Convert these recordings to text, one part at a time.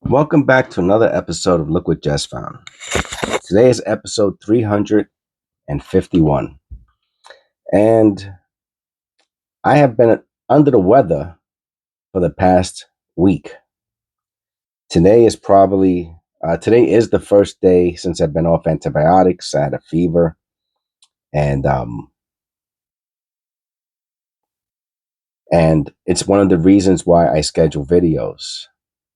Welcome back to another episode of Look What Jess Found. Today is episode 351. And I have been under the weather for the past week. Today is today is the first day since I've been off antibiotics. I had a fever and it's one of the reasons why I schedule videos.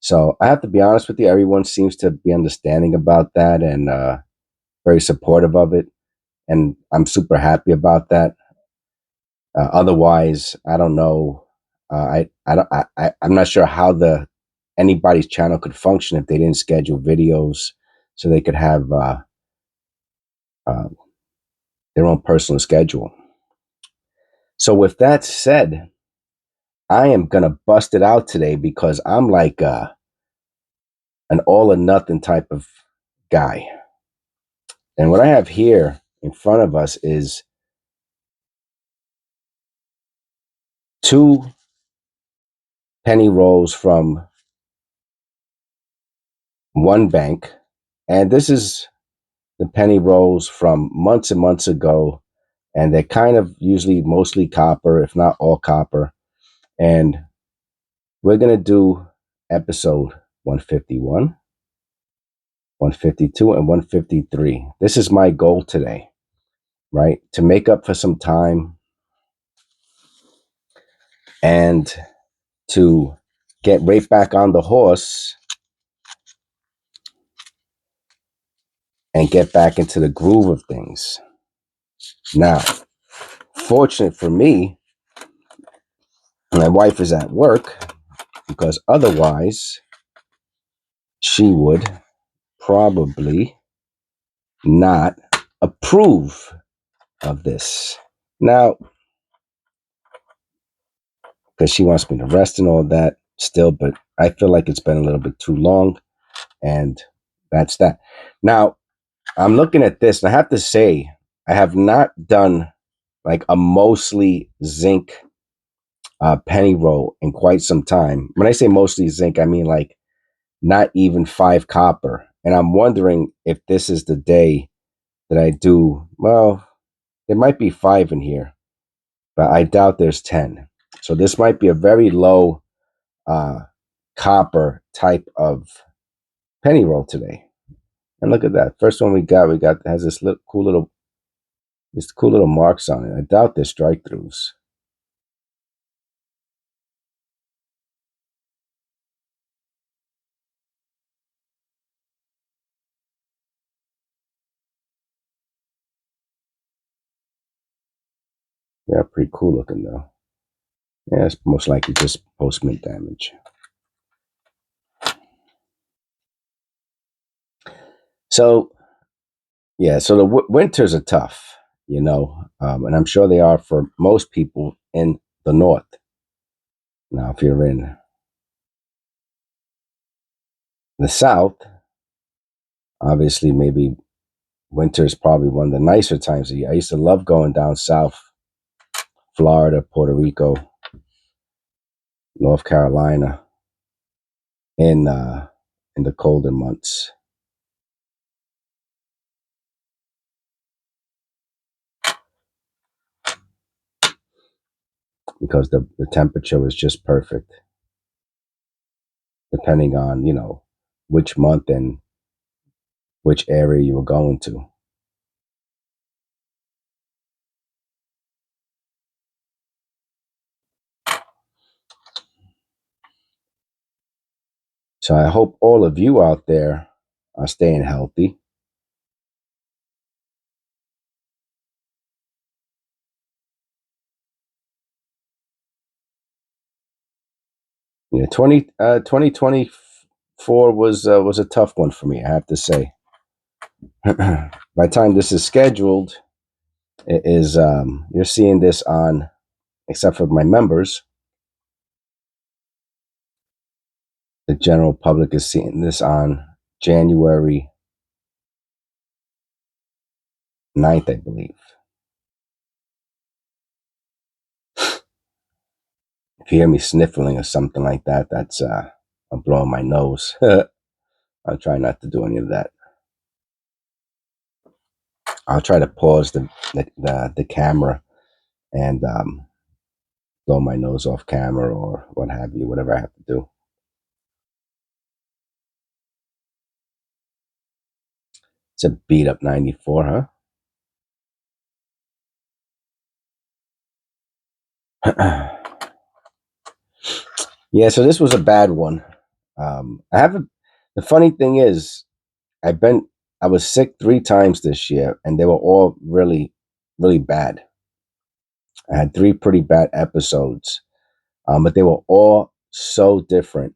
So I have to be honest with you, everyone seems to be understanding about that and very supportive of it. And I'm super happy about that. Otherwise, I don't know. I'm not sure how anybody's channel could function if they didn't schedule videos so they could have uh, their own personal schedule. So with that said, I am gonna bust it out today because I'm like an all or nothing type of guy. And what I have here in front of us is two penny rolls from one bank, and this is the penny rolls from months and months ago, and they're kind of usually mostly copper, if not all copper. And we're going to do episode 151, 152, and 153. This is my goal today, right? To make up for some time and to get right back on the horse and get back into the groove of things. Now, fortunate for me, my wife is at work because otherwise she would probably not approve of this. Now, because she wants me to rest and all that still, but I feel like it's been a little bit too long, and that's that. Now, I'm looking at this, and I have to say, I have not done like a mostly zinc penny roll in quite some time. When I say mostly zinc, I mean like not even 5 copper. And I'm wondering if this is the day that I do, well, there might be 5 in here, but I doubt there's 10. So this might be a very low uh, copper type of penny roll today. And look at that. First one we got has this cool little marks on it. I doubt they're strike throughs. Yeah, pretty cool looking though. Yeah, it's most likely just post mint damage. So yeah, so the winters are tough, and I'm sure they are for most people in the north. Now, if you're in the south, obviously maybe winter is probably one of the nicer times of year. I used to love going down south, Florida, Puerto Rico, North Carolina, in the colder months. Because the temperature was just perfect, depending on, which month and which area you were going to. So I hope all of you out there are staying healthy. Yeah, 2024 was a tough one for me, I have to say. By the time this is scheduled, it is you're seeing this on, except for my members, the general public is seeing this on January 9th, I believe. If you hear me sniffling or something like that, that's I'm blowing my nose. I'll try not to do any of that. I'll try to pause the camera and blow my nose off camera or what have you, whatever I have to do. It's a beat up 94, huh? Yeah, so this was a bad one. I haven't. The funny thing is, I've been. I was sick 3 times this year, and they were all really, really bad. I had 3 pretty bad episodes, but they were all so different.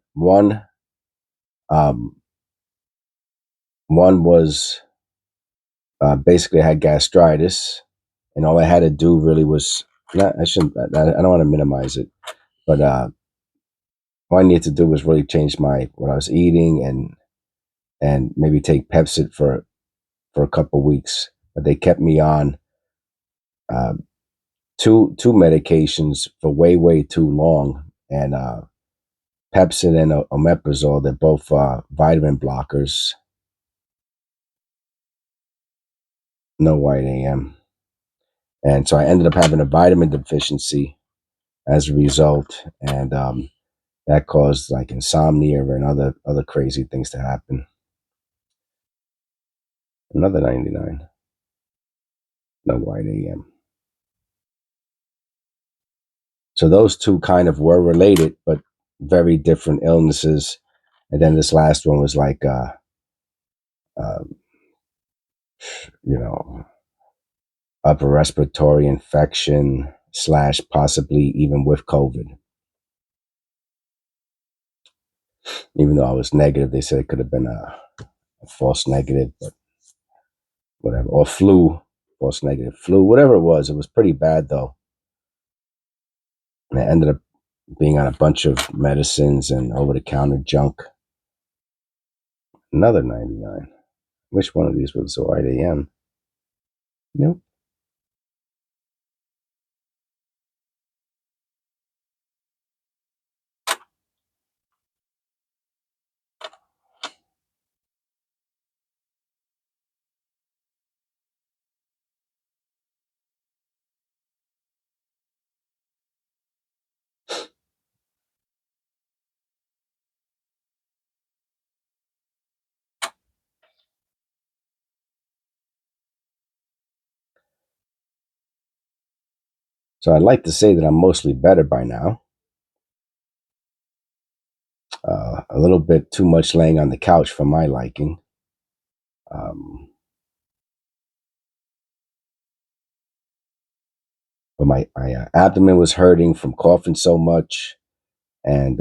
Um, one was basically I had gastritis, and all I had to do really was not. I shouldn't. I don't want to minimize it, but all I needed to do was really change my what I was eating and maybe take Pepsid for a couple weeks. But they kept me on uh, two medications for way too long, and Pepsid and omeprazole. They're both vitamin blockers. No white AM, and so I ended up having a vitamin deficiency as a result, and that caused like insomnia and other crazy things to happen. Another 99. No white AM. So those two kind of were related, but very different illnesses. And then this last one was like, uh, you know, upper respiratory infection slash possibly even with COVID. Even though I was negative, they said it could have been a false negative, but whatever. Or flu, false negative flu, whatever it was pretty bad though. And I ended up being on a bunch of medicines and over the counter junk. Another 99. Which one of these was the white AM? Nope. So I'd like to say that I'm mostly better by now. A little bit too much laying on the couch for my liking. Um, but my abdomen was hurting from coughing so much, and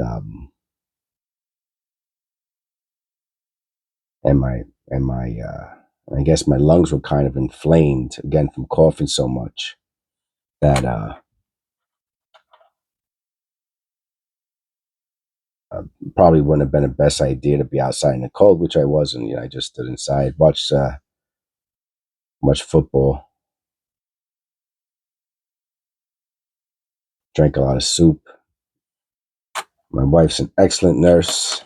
and my I guess my lungs were kind of inflamed again from coughing so much that uh, probably wouldn't have been the best idea to be outside in the cold, which I wasn't. I just stood inside, watched football, drank a lot of soup. My wife's an excellent nurse.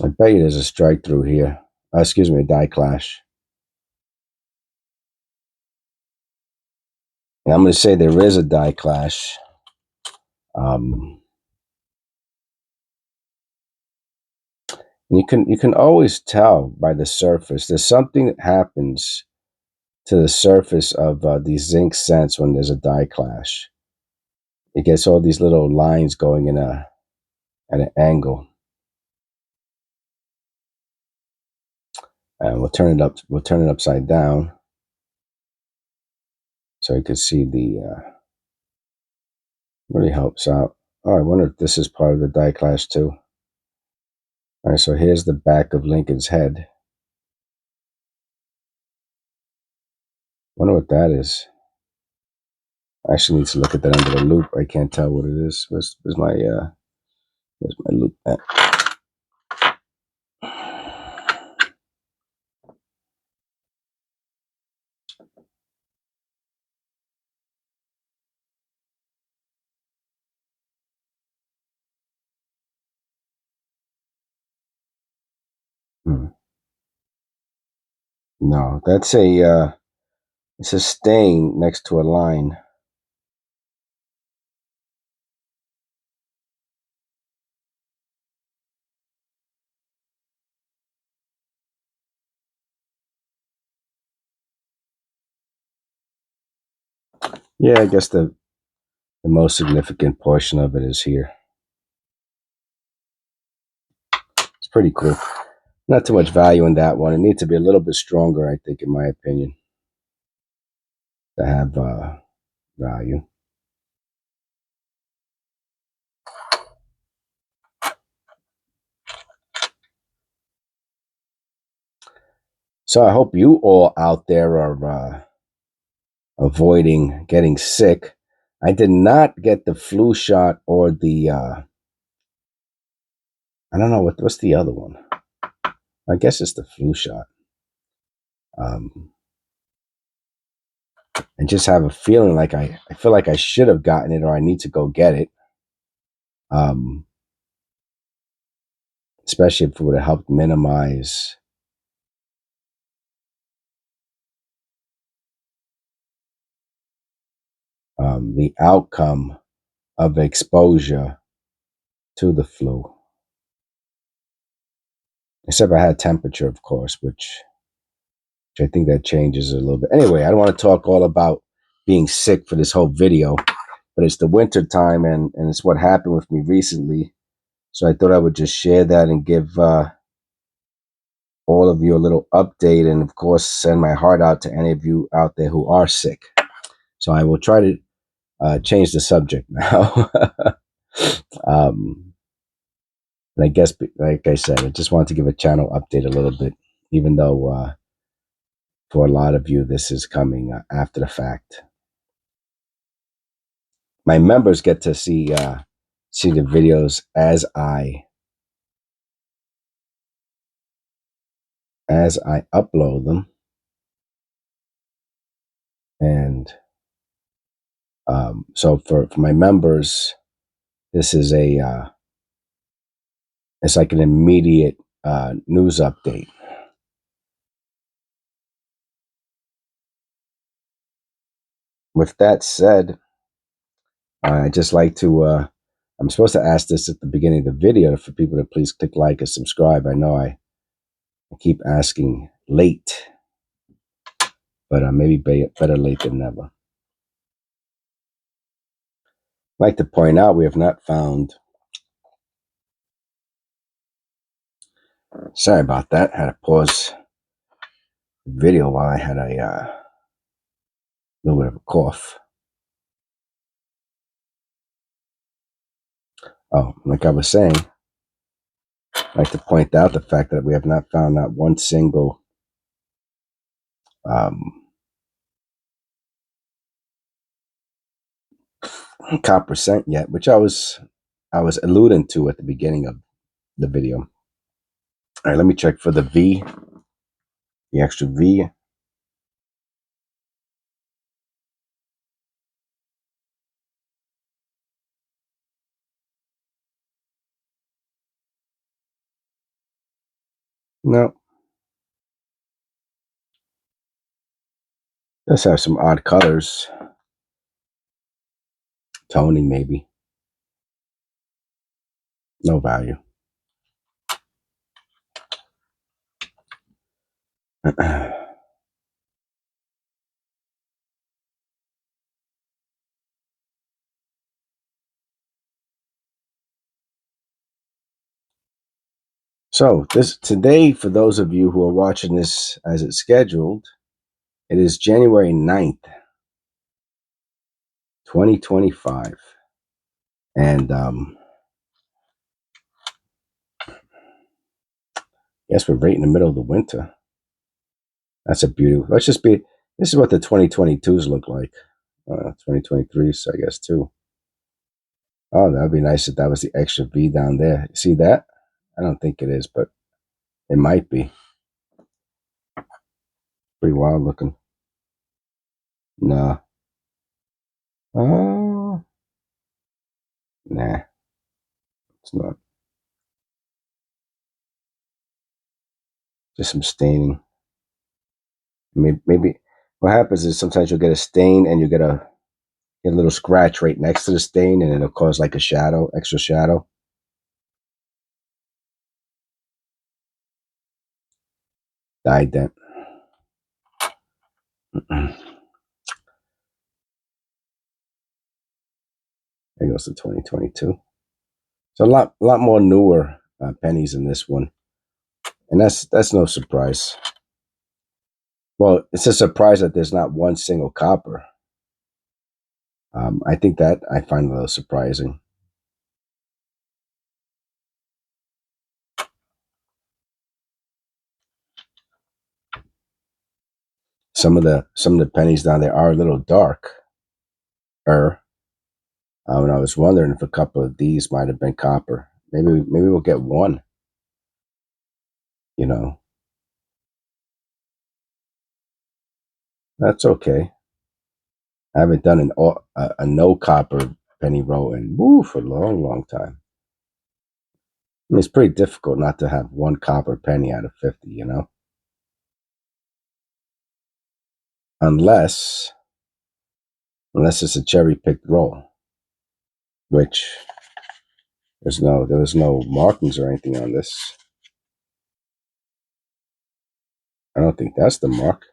I bet you there's a strike through here. Excuse me, a die clash. And I'm going to say there is a die clash. Um, you can always tell by the surface. There's something that happens to the surface of these zinc cents when there's a die clash. It gets all these little lines going at an angle. And we'll turn it up. We'll turn it upside down so you can see Really helps out. Oh, I wonder if this is part of the die class too. All right, so here's the back of Lincoln's head. Wonder what that is. I actually need to look at that under the loop. I can't tell what it is. Where's my loop at? No, that's a it's a stain next to a line. Yeah, I guess the most significant portion of it is here. It's pretty cool. Not too much value in that one. It needs to be a little bit stronger, I think, in my opinion, to have value. So I hope you all out there are avoiding getting sick. I did not get the flu shot or the I don't know what's the other one. I guess it's the flu shot. And just have a feeling like I feel like I should have gotten it or I need to go get it. Especially if it would have helped minimize the outcome of exposure to the flu. Except I had temperature, of course, which I think that changes a little bit. Anyway, I don't want to talk all about being sick for this whole video, but it's the winter time and it's what happened with me recently. So I thought I would just share that and give all of you a little update, and of course send my heart out to any of you out there who are sick. So I will try to change the subject now. And I guess, like I said, I just wanted to give a channel update a little bit, even though for a lot of you this is coming after the fact. My members get to see the videos as I upload them, and so for my members, this is it's like an immediate news update. With that said, I just like to I'm supposed to ask this at the beginning of the video for people to please click like and subscribe. I know I keep asking late, but maybe better late than never. I'd like to point out we have not found. Sorry about that. Had to pause the video while I had a little bit of a cough. Oh, like I was saying, I'd like to point out the fact that we have not found not one single copper cent yet, which I was alluding to at the beginning of the video. All right, let me check for the V, the extra V. No. Let's have some odd colors. Toning, maybe. No value. So today, for those of you who are watching this as it's scheduled, it is January 9th, 2025. And guess we're right in the middle of the winter. That's a beauty. Let's just be. This is what the 2022s look like. 2023s, I guess too. Oh, that'd be nice if that was the extra V down there. See that? I don't think it is, but it might be. Pretty wild looking. Nah. Oh, nah. It's not. Just some staining. Maybe what happens is sometimes you'll get a stain and you get a little scratch right next to the stain, and it'll cause like a shadow, extra shadow. Dye dent. There goes the 2022. So a lot more newer pennies in this one, and that's no surprise. Well, it's a surprise that there's not one single copper. I think that I find a little surprising. Some of the pennies down there are a little dark. And I was wondering if a couple of these might have been copper. Maybe we'll get one. You know, that's okay. I haven't done a no copper penny roll in for a long time. I mean, it's pretty difficult not to have one copper penny out of 50. Unless it's a cherry picked roll, which there was no markings or anything on this. I don't think that's the mark.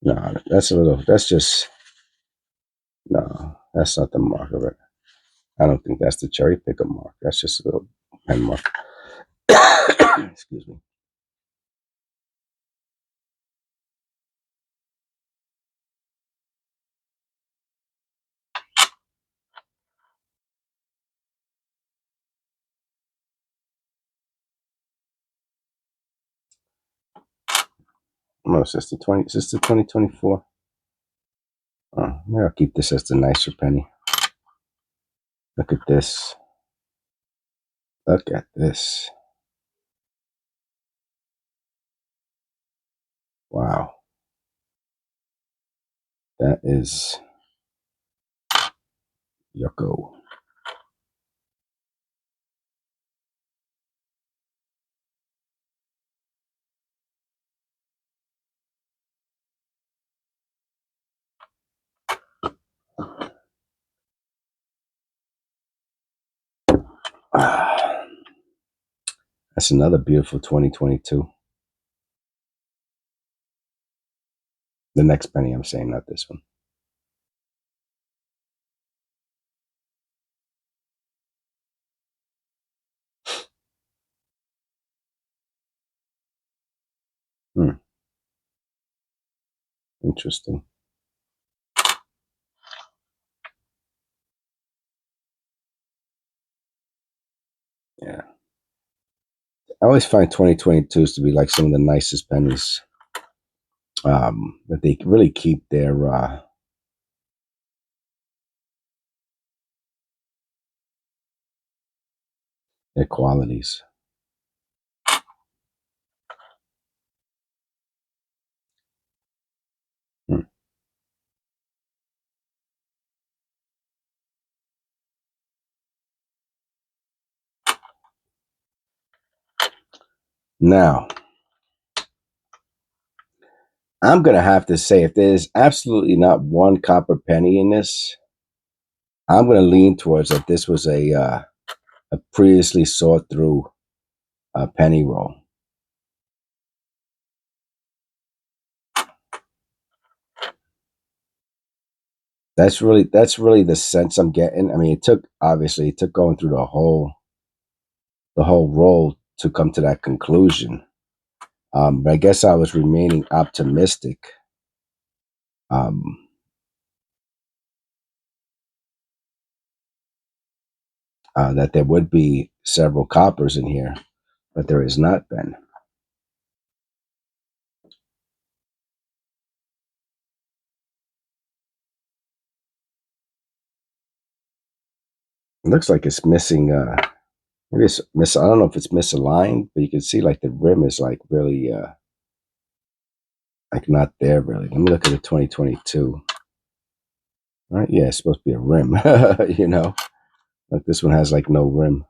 No, no, that's not the mark of it. I don't think that's the cherry picker mark. That's just a little pen mark. Excuse me. No, it's just the 2024. Oh, maybe I'll keep this as the nicer penny. Look at this. Look at this. Wow. That is yucko. That's another beautiful 2022. The next penny I'm saying, not this one. Interesting. Yeah. I always find 2022s to be like some of the nicest pennies. That they really keep their qualities. Hmm. Now, I'm gonna have to say, if there's absolutely not one copper penny in this, I'm gonna lean towards that this was a previously sought through penny roll. That's really the sense I'm getting. I mean, it took going through the whole roll to come to that conclusion. But I guess I was remaining optimistic. Um, that there would be several coppers in here, but there has not been. It looks like it's missing. Maybe it's I don't know if it's misaligned, but you can see like the rim is like really like not there really. Let me look at the 2022. Right? Yeah, it's supposed to be a rim. You know, like this one has like no rim.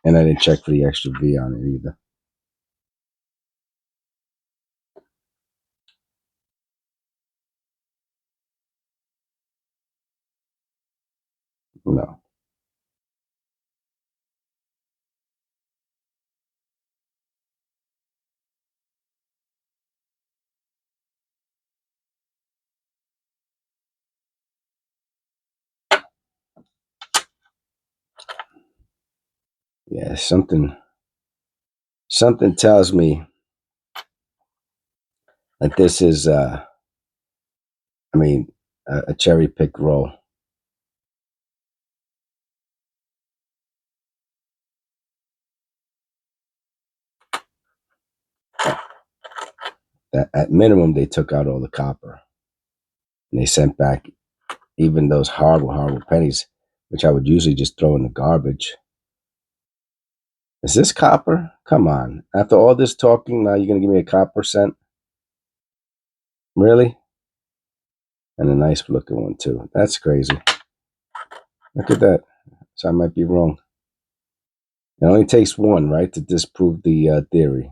And I didn't check for the extra V on it either. No. Yeah, something tells me that this is I mean a cherry pick roll. That at minimum they took out all the copper. And they sent back even those horrible pennies, which I would usually just throw in the garbage. Is this copper? Come on. After all this talking, now you're gonna give me a copper cent? Really? And a nice looking one too. That's crazy. Look at that. So I might be wrong. It only takes one, right, to disprove the theory.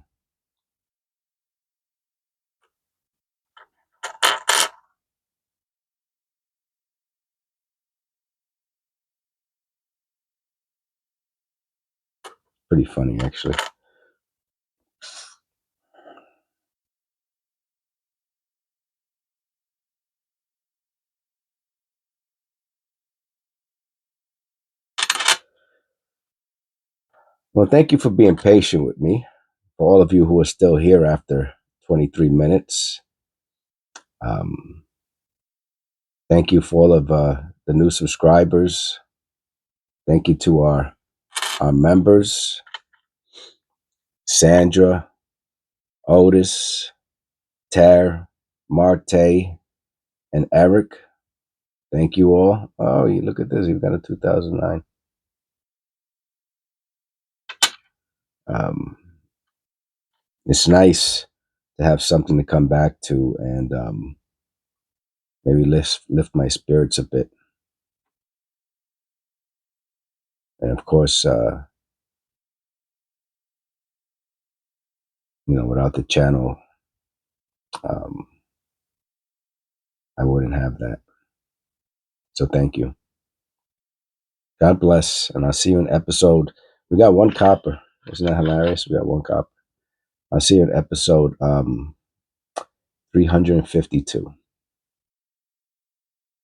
Pretty funny, actually. Well, thank you for being patient with me. For all of you who are still here after 23 minutes, um, thank you for all of the new subscribers. Thank you to our members, Sandra, Otis, Tare, MAR-TAY, and Eric. Thank you all. Oh, you look at this. You've got a 2009. It's nice to have something to come back to and maybe lift my spirits a bit. And of course, without the channel, um, I wouldn't have that. So thank you. God bless, and I'll see you in episode. We got one copper. Isn't that hilarious? We got one copper. I'll see you in episode 352.